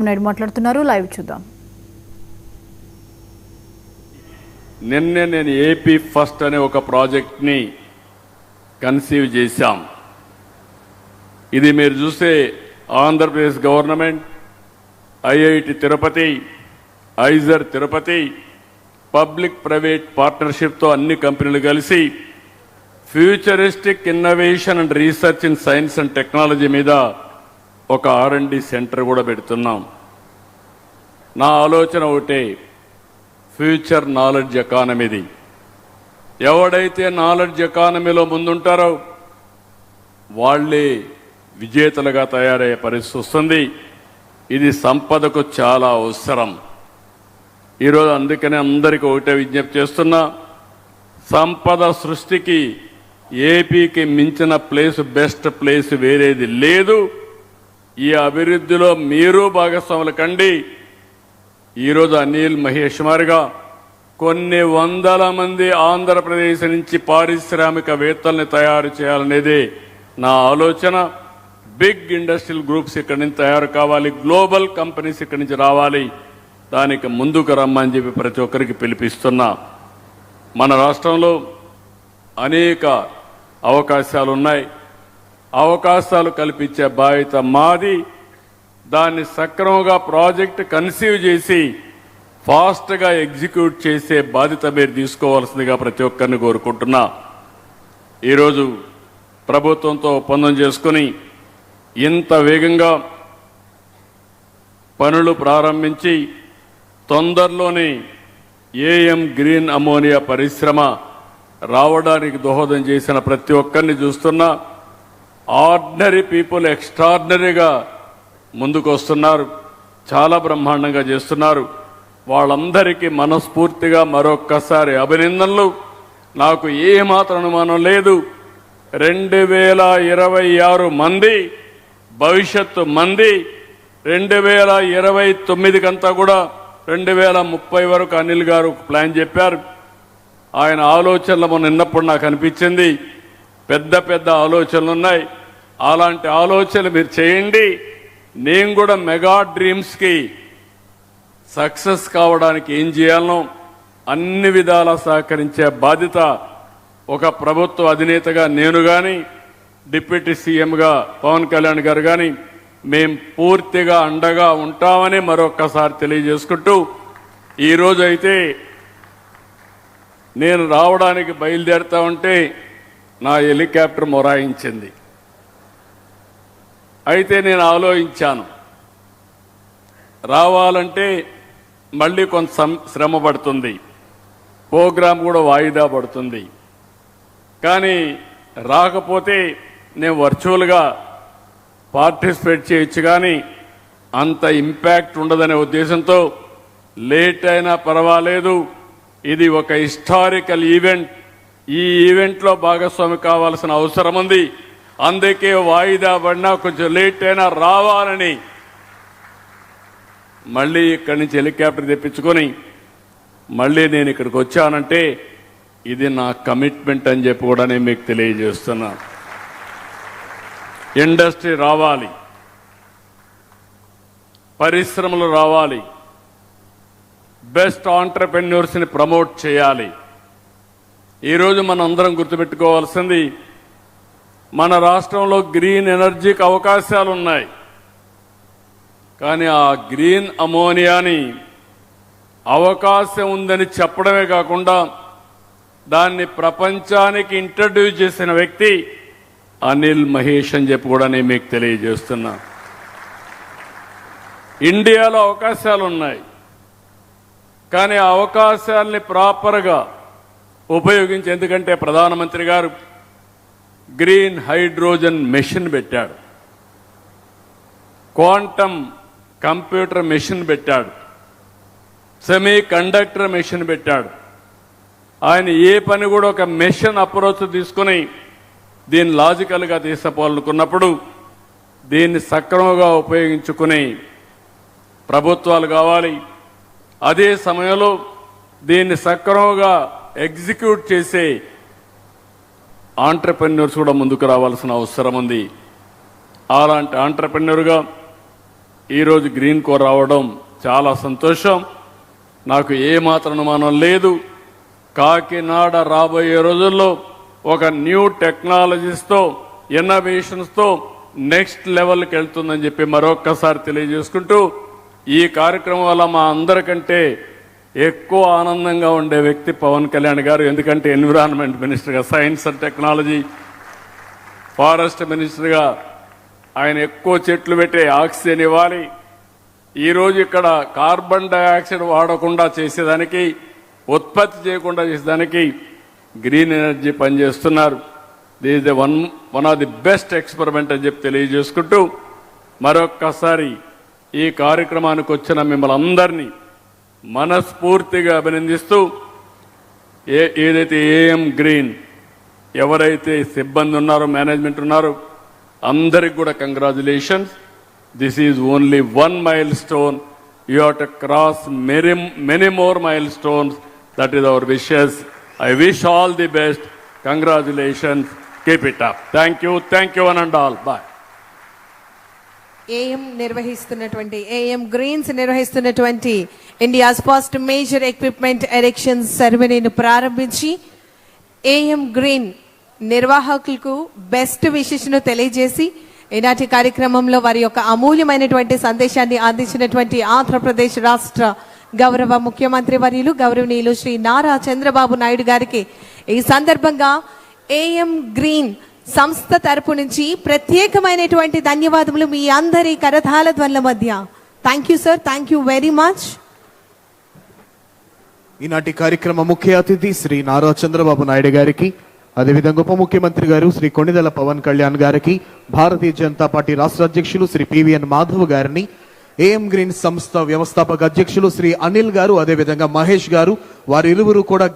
నాయుడు మాట్లాడుతున్నారు. లైవ్ చూద్దాం. నిన్నే నేను ఏపీ ఫస్ట్ అనే ఒక ప్రాజెక్ట్ని కన్సీవ్ చేశాం. ఇది మీరు చూస్తే Andhra Pradesh government, IIT Tirupati, IISER Tirupati, public private పార్ట్నర్షిప్తో అన్ని కంపెనీలు కలిసి futuristic innovation and research in science and technology మీద ఒక R&D సెంటర్ కూడా పెడుతున్నాం. నా ఆలోచన ఒకటే, ఫ్యూచర్ నాలెడ్జ్ ఎకానమీది. ఎవడైతే నాలెడ్జ్ ఎకానమీలో ముందుంటారో వాళ్ళే విజేతలుగా తయారయ్యే పరిస్థితి వస్తుంది. ఇది సంపదకు చాలా అవసరం. ఈరోజు అందుకనే అందరికీ ఒకటే విజ్ఞప్తి చేస్తున్నా, సంపద సృష్టికి ఏపీకి మించిన ప్లేస్, బెస్ట్ ప్లేస్ వేరేది లేదు. ఈ అభివృద్ధిలో మీరు భాగస్వాములు కండి. ఈరోజు అనిల్ మహేష్ మారిగా కొన్ని వందల మంది ఆంధ్రప్రదేశ్ నుంచి పారిశ్రామికవేత్తల్ని తయారు చేయాలనేదే నా ఆలోచన. బిగ్ ఇండస్ట్రియల్ గ్రూప్స్ ఇక్కడి నుంచి తయారు కావాలి, గ్లోబల్ కంపెనీస్ ఇక్కడి నుంచి రావాలి. దానికి ముందుకు రమ్మని చెప్పి ప్రతి ఒక్కరికి పిలిపిస్తున్నా. మన రాష్ట్రంలో అనేక అవకాశాలు ఉన్నాయి. అవకాశాలు కల్పించే బాధ్యత మాది. దాన్ని సక్రమంగా ప్రాజెక్ట్ కన్సీవ్ చేసి ఫాస్ట్గా ఎగ్జిక్యూట్ చేసే బాధ్యత మీరు తీసుకోవాల్సిందిగా ప్రతి ఒక్కరిని కోరుకుంటున్నా. ఈరోజు ప్రభుత్వంతో ఒప్పందం చేసుకుని ఇంత వేగంగా పనులు ప్రారంభించి తొందరలోనే ఏఎం గ్రీన్ అమోనియా పరిశ్రమ రావడానికి దోహదం చేసిన ప్రతి ఒక్కరిని చూస్తున్నా. ఆర్డినరీ పీపుల్ ఎక్స్ట్రాడినరీగా ముందుకు వస్తున్నారు, చాలా బ్రహ్మాండంగా చేస్తున్నారు. వాళ్ళందరికీ మనస్ఫూర్తిగా మరొక్కసారి అభినందనలు. నాకు ఏమాత్రం అనుమానం లేదు, 2026 మంది భవిష్యత్తు మంది 2029 కంతా కూడా 2030 వరకు అనిల్ గారు ప్లాన్ చెప్పారు. ఆయన ఆలోచనలు మనం నిన్నప్పుడు నాకు అనిపించింది, పెద్ద పెద్ద ఆలోచనలు ఉన్నాయి. అలాంటి ఆలోచనలు మీరు చేయండి. నేను కూడా మెగా డ్రీమ్స్కి సక్సెస్ కావడానికి ఏం చేయాలనో అన్ని విధాలా సహకరించే బాధ్యత ఒక ప్రభుత్వ అధినేతగా నేను కానీ, డిప్యూటీ సీఎంగా పవన్ కళ్యాణ్ గారు కానీ మేం పూర్తిగా అండగా ఉంటామని మరొక్కసారి తెలియజేసుకుంటూ, ఈరోజు అయితే నేను రావడానికి బయలుదేరుతా ఉంటే నా హెలికాప్టర్ మొరాయించింది. అయితే నేను ఆలోచించాను, రావాలంటే మళ్ళీ కొంత శ్రమ పడుతుంది, ప్రోగ్రాం కూడా వాయిదా పడుతుంది. కానీ రాకపోతే నేను వర్చువల్గా పార్టిసిపేట్ చేయొచ్చు, కానీ అంత ఇంపాక్ట్ ఉండదనే ఉద్దేశంతో లేట్ అయినా పర్వాలేదు, ఇది ఒక హిస్టారికల్ ఈవెంట్. ఈ ఈవెంట్లో భాగస్వామి కావాల్సిన అవసరం ఉంది. అందుకే వాయిదా పడినా కొంచెం లేట్ అయినా రావాలని మళ్ళీ ఇక్కడి నుంచి హెలికాప్టర్ తెప్పించుకొని మళ్ళీ నేను ఇక్కడికి వచ్చానంటే ఇది నా కమిట్మెంట్ అని చెప్పి కూడా నేను మీకు తెలియజేస్తున్నా. ఇండస్ట్రీ రావాలి, పరిశ్రమలు రావాలి, బెస్ట్ ఆంటర్ప్రెన్యూర్స్ని ప్రమోట్ చేయాలి. ఈరోజు మనం అందరం గుర్తుపెట్టుకోవాల్సింది, మన రాష్ట్రంలో గ్రీన్ ఎనర్జీకి అవకాశాలు ఉన్నాయి. కానీ ఆ గ్రీన్ అమోనియాని అవకాశం ఉందని చెప్పడమే కాకుండా దాన్ని ప్రపంచానికి ఇంట్రడ్యూస్ చేసిన వ్యక్తి అనిల్ మహేష్ అని చెప్పి కూడా నేను మీకు తెలియజేస్తున్నా. ఇండియాలో అవకాశాలు ఉన్నాయి, కానీ ఆ అవకాశాలని ప్రాపర్గా ఉపయోగించి, ఎందుకంటే ప్రధానమంత్రి గారు గ్రీన్ హైడ్రోజన్ మెషిన్ పెట్టాడు, క్వాంటమ్ కంప్యూటర్ మెషిన్ పెట్టాడు, సెమీ కండక్టర్ మెషిన్ పెట్టాడు. ఆయన ఏ పని కూడా ఒక మెషిన్ అప్రోచ్ తీసుకుని దీన్ని లాజికల్గా తీసుకోవాలనుకున్నప్పుడు దీన్ని సక్రమంగా ఉపయోగించుకుని ప్రభుత్వాలు కావాలి. అదే సమయంలో దీన్ని సక్రమంగా ఎగ్జిక్యూట్ చేసే ఆంటర్‌ప్రెన్యూర్స్ కూడా ముందుకు రావాల్సిన అవసరం ఉంది. అలాంటి ఆంటర్‌ప్రెన్యూర్గా ఈరోజు గ్రీన్ కో రావడం చాలా సంతోషం. నాకు ఏమాత్రం అనుమానం లేదు, కాకినాడ రాబోయే రోజుల్లో ఒక న్యూ టెక్నాలజీస్తో ఇన్నోవేషన్స్తో నెక్స్ట్ లెవెల్కి వెళ్తుందని చెప్పి మరొక్కసారి తెలియజేసుకుంటూ, ఈ కార్యక్రమం వల్ల మా అందరికంటే ఎక్కువ ఆనందంగా ఉండే వ్యక్తి పవన్ కళ్యాణ్ గారు. ఎందుకంటే ఎన్విరాన్మెంట్ మినిస్టర్గా, సైన్స్ అండ్ టెక్నాలజీ, ఫారెస్ట్ మినిస్టర్గా ఆయన ఎక్కువ చెట్లు పెట్టే ఆక్సిజన్ ఇవ్వాలి. ఈరోజు ఇక్కడ కార్బన్ డైఆక్సైడ్ వాడకుండా చేసేదానికి, ఉత్పత్తి చేయకుండా చేసేదానికి గ్రీన్ ఎనర్జీ పనిచేస్తున్నారు. This is the one of the best experiment అని చెప్పి తెలియజేసుకుంటూ, మరొక్కసారి ఈ కార్యక్రమానికి వచ్చిన మిమ్మల్ని అందరినీ మనస్ఫూర్తిగా అభినందిస్తూ, ఏదైతే ఏఎం గ్రీన్ ఎవరైతే సిబ్బంది ఉన్నారో, మేనేజ్మెంట్ ఉన్నారో, అందరికి కూడా congratulations. This is only one milestone. You have to cross many more milestones. That is our wishes. I wish all the best. Congratulations. Keep it up. Thank you one and all. Bye. AM Greens నిర్వహిస్తున్నటువంటి India's first major equipment erection సెరమనీని ప్రారంభించి AM Green నిర్వాహకులకు best విషెస్ను తెలియజేసి ఈనాటి కార్యక్రమంలో వారి యొక్క అమూల్యమైనటువంటి సందేశాన్ని అందించినటువంటి ఆంధ్రప్రదేశ్ రాష్ట్ర గౌరవ ముఖ్యమంత్రి వర్యులు గౌరవనీయులు శ్రీ నారా చంద్రబాబు నాయుడు గారికి ఈ సందర్భంగా ఏఎం గ్రీన్ సంస్థ తరపు నుంచి ప్రత్యేకమైనటువంటి ధన్యవాదములు మీ అందరి కరతాళ ధ్వనుల మధ్య. Thank you sir, thank you very much. ఈనాటి కార్యక్రమ ముఖ్య అతిథి శ్రీ నారా చంద్రబాబు నాయుడు గారికి, అదేవిధంగా ఉప ముఖ్యమంత్రి గారు శ్రీ కొణిదెల పవన్ కళ్యాణ్ గారికి, భారతీయ జనతా పార్టీ రాష్ట్ర అధ్యక్షులు శ్రీ పివిఎన్ మాధవ్ గారిని, ఏఎం గ్రీన్ సంస్థ వ్యవస్థాపక అధ్యక్షులు శ్రీ అనిల్ గారు, అదేవిధంగా మహేష్ గారు, వారిరువురు కూడా